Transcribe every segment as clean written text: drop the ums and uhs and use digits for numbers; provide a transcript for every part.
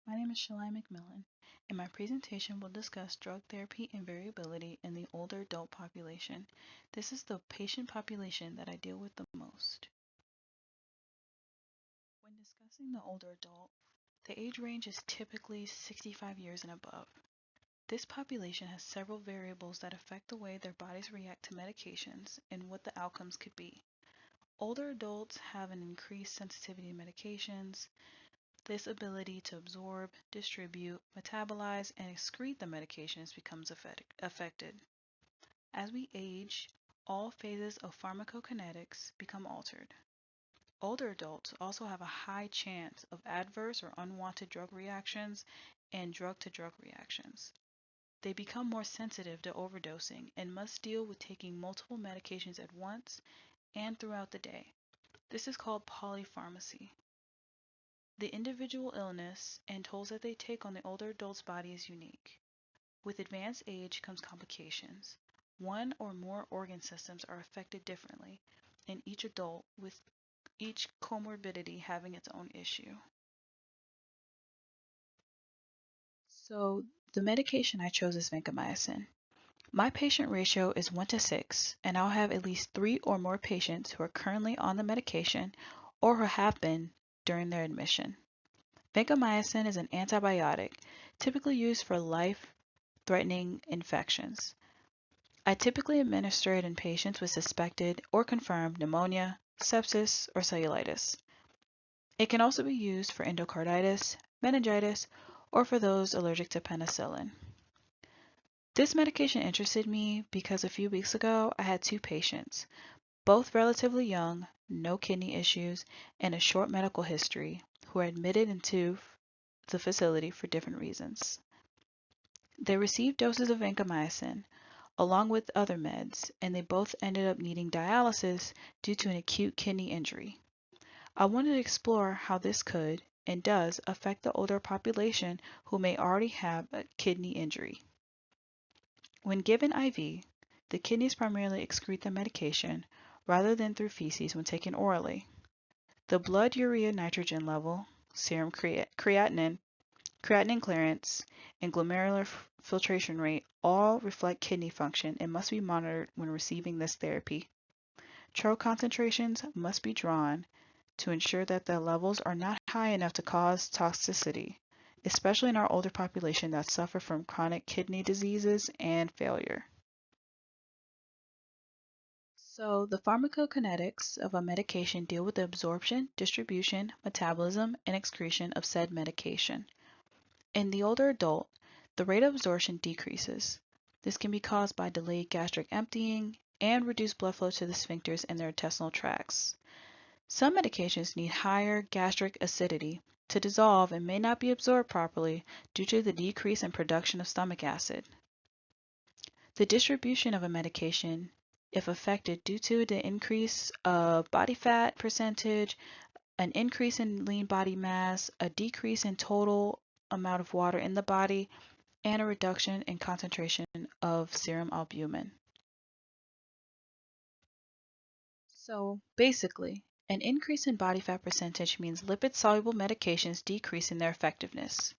My name is Shalai McMillan, and my presentation will discuss drug therapy and variability in the older adult population. This is the patient population that I deal with the most. When discussing the older adult, the age range is typically 65 years and above. This population has several variables that affect the way their bodies react to medications and what the outcomes could be. Older adults have an increased sensitivity to medications. This ability to absorb, distribute, metabolize, and excrete the medications becomes affected. As we age, all phases of pharmacokinetics become altered. Older adults also have a high chance of adverse or unwanted drug reactions and drug-to-drug reactions. They become more sensitive to overdosing and must deal with taking multiple medications at once and throughout the day. This is called polypharmacy. The individual illness and tolls that they take on the older adult's body is unique. With advanced age comes complications. One or more organ systems are affected differently in each adult, with each comorbidity having its own issue. So the medication I chose is vancomycin. My patient ratio is 1 to 6, and I'll have at least 3 or more patients who are currently on the medication or who have been during their admission. Vancomycin is an antibiotic typically used for life-threatening infections. I typically administer it in patients with suspected or confirmed pneumonia, sepsis, or cellulitis. It can also be used for endocarditis, meningitis, or for those allergic to penicillin. This medication interested me because a few weeks ago I had 2 patients, both relatively young, no kidney issues, and a short medical history, who were admitted into the facility for different reasons. They received doses of vancomycin along with other meds, and they both ended up needing dialysis due to an acute kidney injury. I wanted to explore how this could and does affect the older population who may already have a kidney injury. When given IV, the kidneys primarily excrete the medication rather than through feces when taken orally. The blood urea nitrogen level, serum creatinine clearance, and glomerular filtration rate all reflect kidney function and must be monitored when receiving this therapy. Trough concentrations must be drawn to ensure that the levels are not high enough to cause toxicity, especially in our older population that suffer from chronic kidney diseases and failure. So, the pharmacokinetics of a medication deal with the absorption, distribution, metabolism, and excretion of said medication. In the older adult, the rate of absorption decreases. This can be caused by delayed gastric emptying and reduced blood flow to the sphincters and their intestinal tracts. Some medications need higher gastric acidity to dissolve and may not be absorbed properly due to the decrease in production of stomach acid. The distribution of a medication, if affected due to the increase of body fat percentage, an increase in lean body mass, a decrease in total amount of water in the body, and a reduction in concentration of serum albumin. So basically, an increase in body fat percentage means lipid-soluble medications decrease in their effectiveness.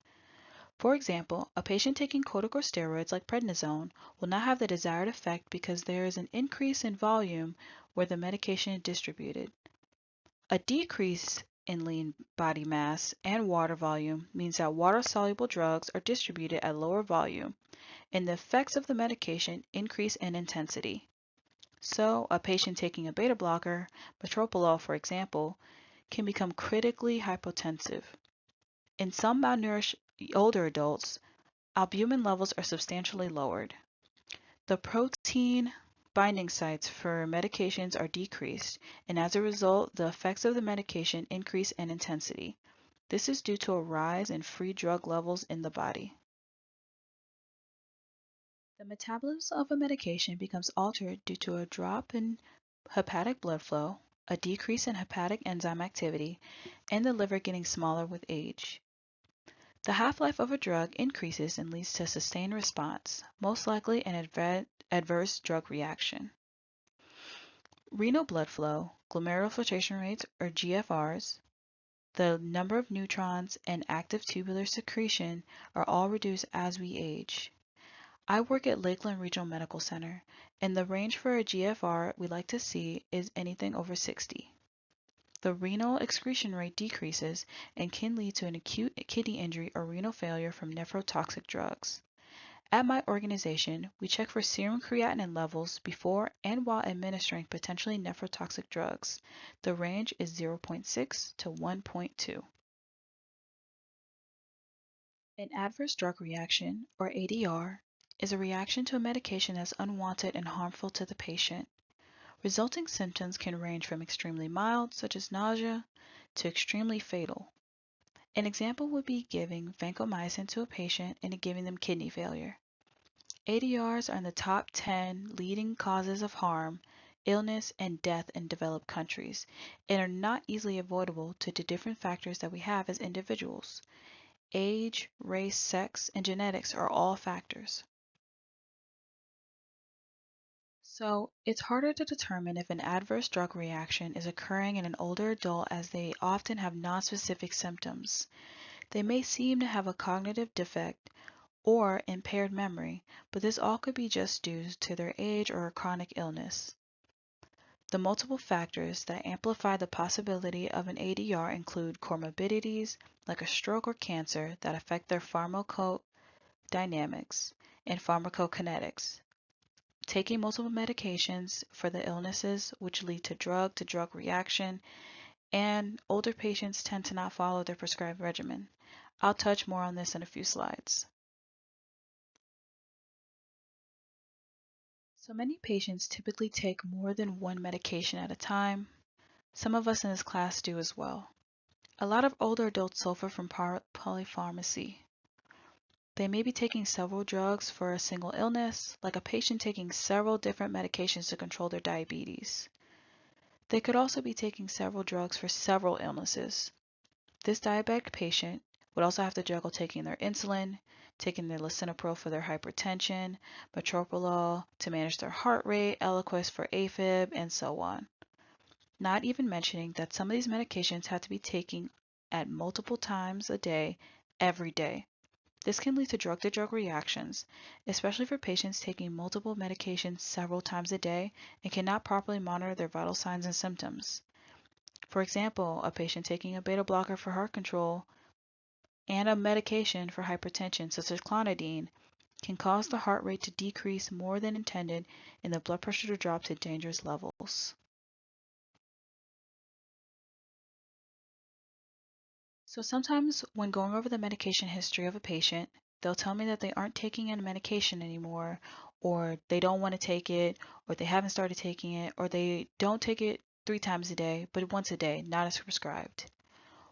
For example, a patient taking corticosteroids like prednisone will not have the desired effect because there is an increase in volume where the medication is distributed. A decrease in lean body mass and water volume means that water-soluble drugs are distributed at lower volume, and the effects of the medication increase in intensity. So, a patient taking a beta blocker, metoprolol for example, can become critically hypotensive. In some malnourished older adults, albumin levels are substantially lowered. The protein binding sites for medications are decreased, and as a result, the effects of the medication increase in intensity. This is due to a rise in free drug levels in the body. The metabolism of a medication becomes altered due to a drop in hepatic blood flow, a decrease in hepatic enzyme activity, and the liver getting smaller with age. The half-life of a drug increases and leads to a sustained response, most likely an adverse drug reaction. Renal blood flow, glomerular filtration rates, or GFRs, The number of neutrons and active tubular secretion are all reduced as we age. I work at Lakeland Regional Medical Center, and the range for a GFR we like to see is anything over 60. The renal excretion rate decreases and can lead to an acute kidney injury or renal failure from nephrotoxic drugs. At my organization, we check for serum creatinine levels before and while administering potentially nephrotoxic drugs. The range is 0.6 to 1.2. An adverse drug reaction, or ADR, is a reaction to a medication that's unwanted and harmful to the patient. Resulting symptoms can range from extremely mild, such as nausea, to extremely fatal. An example would be giving vancomycin to a patient and giving them kidney failure. ADRs are in the top 10 leading causes of harm, illness, and death in developed countries, and are not easily avoidable due to different factors that we have as individuals. Age, race, sex, and genetics are all factors. So, it's harder to determine if an adverse drug reaction is occurring in an older adult as they often have nonspecific symptoms. They may seem to have a cognitive defect or impaired memory, but this all could be just due to their age or a chronic illness. The multiple factors that amplify the possibility of an ADR include comorbidities like a stroke or cancer that affect their pharmacodynamics and pharmacokinetics, taking multiple medications for the illnesses which lead to drug reaction, and older patients tend to not follow their prescribed regimen. I'll touch more on this in a few slides. So many patients typically take more than one medication at a time. Some of us in this class do as well. A lot of older adults suffer from polypharmacy. They may be taking several drugs for a single illness, like a patient taking several different medications to control their diabetes. They could also be taking several drugs for several illnesses. This diabetic patient would also have to juggle taking their insulin, taking their lisinopril for their hypertension, metoprolol to manage their heart rate, Eliquis for AFib, and so on. Not even mentioning that some of these medications have to be taken at multiple times a day, every day. This can lead to drug-to-drug reactions, especially for patients taking multiple medications several times a day and cannot properly monitor their vital signs and symptoms. For example, a patient taking a beta blocker for heart control and a medication for hypertension such as clonidine can cause the heart rate to decrease more than intended and the blood pressure to drop to dangerous levels. So sometimes when going over the medication history of a patient, they'll tell me that they aren't taking any medication anymore, or they don't want to take it, or they haven't started taking it, or they don't take it 3 times a day, but once a day, not as prescribed.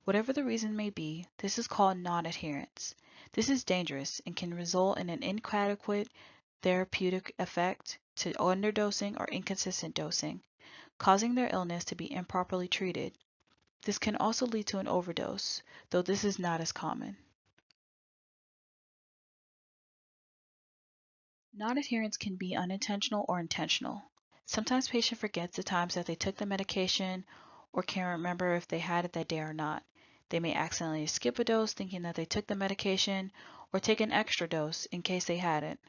Whatever the reason may be, this is called non-adherence. This is dangerous and can result in an inadequate therapeutic effect to underdosing or inconsistent dosing, causing their illness to be improperly treated. This can also lead to an overdose, though this is not as common. Non-adherence can be unintentional or intentional. Sometimes patient forgets the times that they took the medication or can't remember if they had it that day or not. They may accidentally skip a dose thinking that they took the medication or take an extra dose in case they hadn't.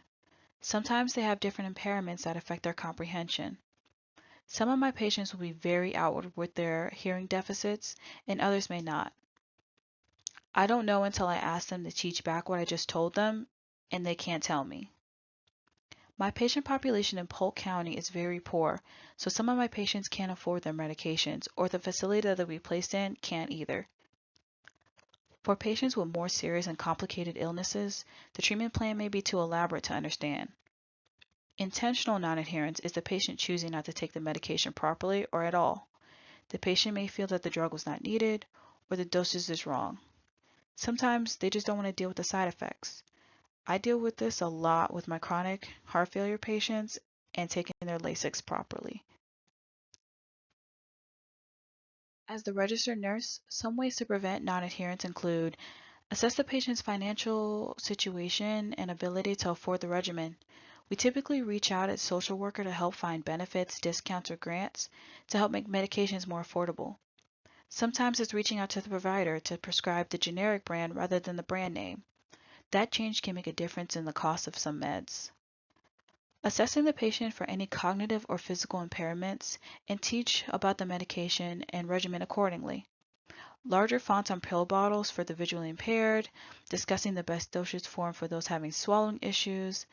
Sometimes they have different impairments that affect their comprehension. Some of my patients will be very outward with their hearing deficits and others may not. I don't know until I ask them to teach back what I just told them, and they can't tell me. My patient population in Polk County is very poor, so some of my patients can't afford their medications, or the facility that they'll be placed in can't either. For patients with more serious and complicated illnesses, the treatment plan may be too elaborate to understand. Intentional non-adherence is the patient choosing not to take the medication properly or at all. The patient may feel that the drug was not needed, or the dosage is wrong. Sometimes they just don't want to deal with the side effects. I deal with this a lot with my chronic heart failure patients and taking their Lasix properly. As the registered nurse, some ways to prevent non-adherence include assess the patient's financial situation and ability to afford the regimen. We typically reach out as social worker to help find benefits, discounts, or grants to help make medications more affordable. Sometimes it's reaching out to the provider to prescribe the generic brand rather than the brand name. That change can make a difference in the cost of some meds. Assessing the patient for any cognitive or physical impairments and teach about the medication and regimen accordingly. Larger fonts on pill bottles for the visually impaired, discussing the best dosage form for those having swallowing issues.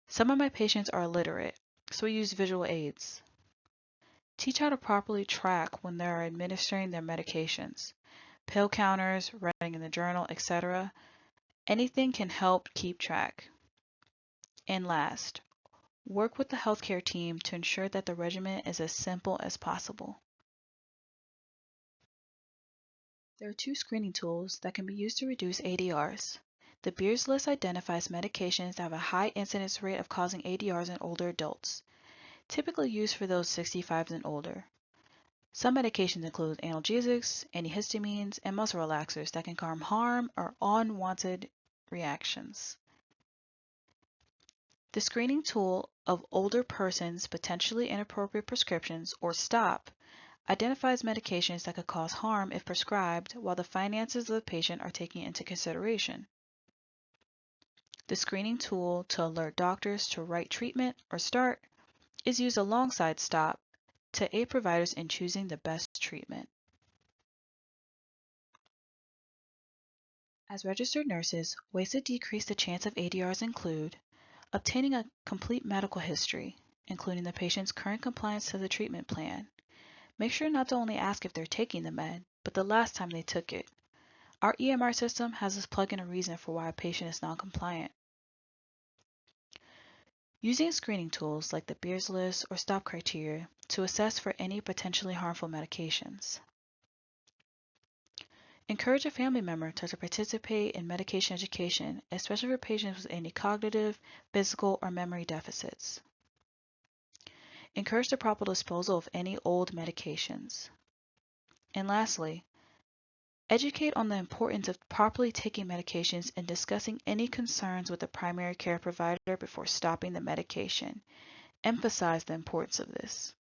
Some of my patients are illiterate, so we use visual aids. Teach how to properly track when they are administering their medications. Pill counters, writing in the journal, etc. Anything can help keep track. And last, work with the healthcare team to ensure that the regimen is as simple as possible. There are two screening tools that can be used to reduce ADRs. The Beers list identifies medications that have a high incidence rate of causing ADRs in older adults, typically used for those 65 and older. Some medications include analgesics, antihistamines, and muscle relaxers that can cause harm or unwanted reactions. The screening tool of older persons' potentially inappropriate prescriptions, or STOP, identifies medications that could cause harm if prescribed while the finances of the patient are taken into consideration. The screening tool to alert doctors to right treatment or start is used alongside STOP to aid providers in choosing the best treatment. As registered nurses, ways to decrease the chance of ADRs include obtaining a complete medical history, including the patient's current compliance to the treatment plan. Make sure not to only ask if they're taking the med, but the last time they took it. Our EMR system has us plug in a reason for why a patient is non-compliant. Using screening tools like the Beers list or STOP criteria to assess for any potentially harmful medications. Encourage a family member to participate in medication education, especially for patients with any cognitive, physical, or memory deficits. Encourage the proper disposal of any old medications. And lastly, educate on the importance of properly taking medications and discussing any concerns with the primary care provider before stopping the medication. Emphasize the importance of this.